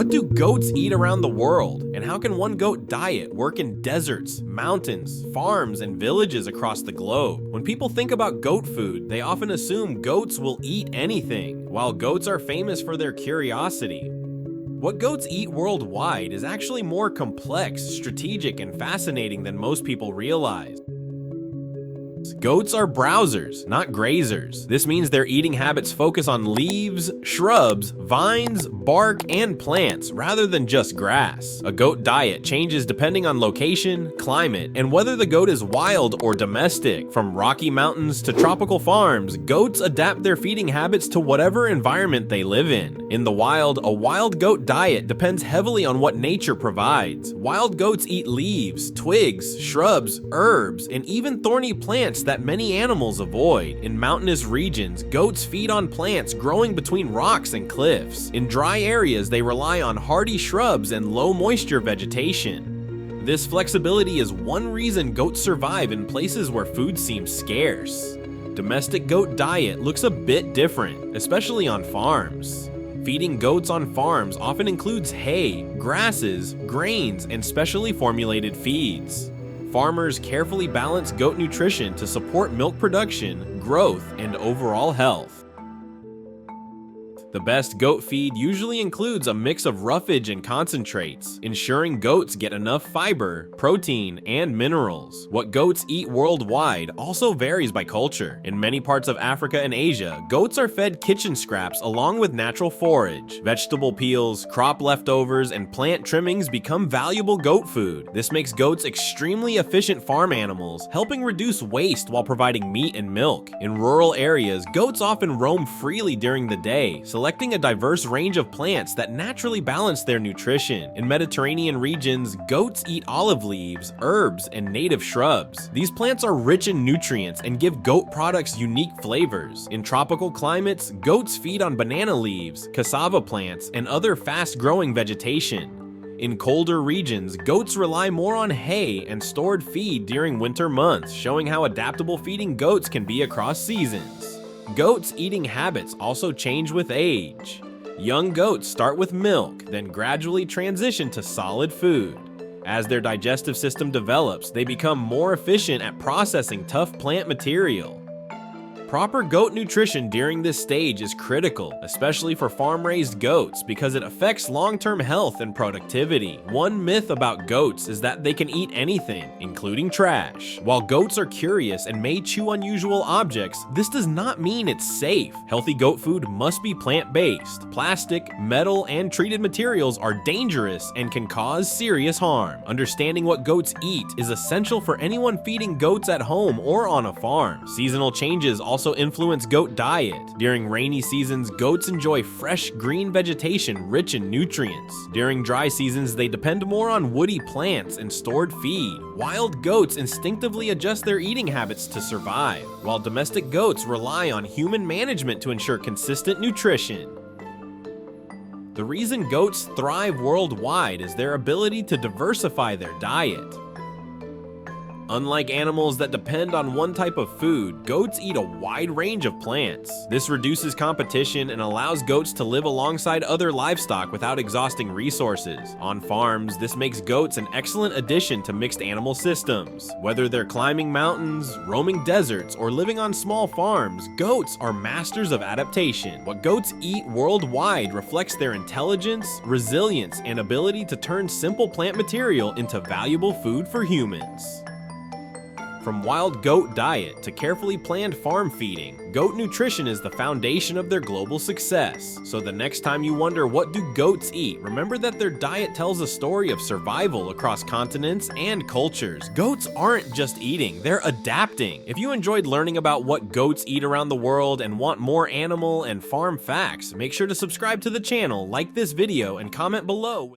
What do goats eat around the world? And how can one goat diet work in deserts, mountains, farms, and villages across the globe? When people think about goat food, they often assume goats will eat anything, while goats are famous for their curiosity. What goats eat worldwide is actually more complex, strategic, and fascinating than most people realize. Goats are browsers, not grazers. This means their eating habits focus on leaves, shrubs, vines, bark, and plants, rather than just grass. A goat diet changes depending on location, climate, and whether the goat is wild or domestic. From rocky mountains to tropical farms, goats adapt their feeding habits to whatever environment they live in. In the wild, a wild goat diet depends heavily on what nature provides. Wild goats eat leaves, twigs, shrubs, herbs, and even thorny plants that many animals avoid. In mountainous regions, goats feed on plants growing between rocks and cliffs. In dry areas, they rely on hardy shrubs and low moisture vegetation. This flexibility is one reason goats survive in places where food seems scarce. Domestic goat diet looks a bit different, especially on farms. Feeding goats on farms often includes hay, grasses, grains, and specially formulated feeds. Farmers carefully balance goat nutrition to support milk production, growth, and overall health. The best goat feed usually includes a mix of roughage and concentrates, ensuring goats get enough fiber, protein, and minerals. What goats eat worldwide also varies by culture. In many parts of Africa and Asia, goats are fed kitchen scraps along with natural forage. Vegetable peels, crop leftovers, and plant trimmings become valuable goat food. This makes goats extremely efficient farm animals, helping reduce waste while providing meat and milk. In rural areas, goats often roam freely during the day, selecting a diverse range of plants that naturally balance their nutrition. In Mediterranean regions, goats eat olive leaves, herbs, and native shrubs. These plants are rich in nutrients and give goat products unique flavors. In tropical climates, goats feed on banana leaves, cassava plants, and other fast-growing vegetation. In colder regions, goats rely more on hay and stored feed during winter months, showing how adaptable feeding goats can be across seasons. Goats' eating habits also change with age. Young goats start with milk, then gradually transition to solid food. As their digestive system develops, they become more efficient at processing tough plant material. Proper goat nutrition during this stage is critical, especially for farm-raised goats, because it affects long-term health and productivity. One myth about goats is that they can eat anything, including trash. While goats are curious and may chew unusual objects, this does not mean it's safe. Healthy goat food must be plant-based. Plastic, metal, and treated materials are dangerous and can cause serious harm. Understanding what goats eat is essential for anyone feeding goats at home or on a farm. Seasonal changes also influence goat diet. During rainy seasons, goats enjoy fresh green vegetation rich in nutrients. During dry seasons, they depend more on woody plants and stored feed. Wild goats instinctively adjust their eating habits to survive, while domestic goats rely on human management to ensure consistent nutrition. The reason goats thrive worldwide is their ability to diversify their diet. Unlike animals that depend on one type of food, goats eat a wide range of plants. This reduces competition and allows goats to live alongside other livestock without exhausting resources. On farms, this makes goats an excellent addition to mixed animal systems. Whether they're climbing mountains, roaming deserts, or living on small farms, goats are masters of adaptation. What goats eat worldwide reflects their intelligence, resilience, and ability to turn simple plant material into valuable food for humans. From wild goat diet to carefully planned farm feeding, goat nutrition is the foundation of their global success. So the next time you wonder what do goats eat, remember that their diet tells a story of survival across continents and cultures. Goats aren't just eating, they're adapting. If you enjoyed learning about what goats eat around the world and want more animal and farm facts, make sure to subscribe to the channel, like this video, and comment below.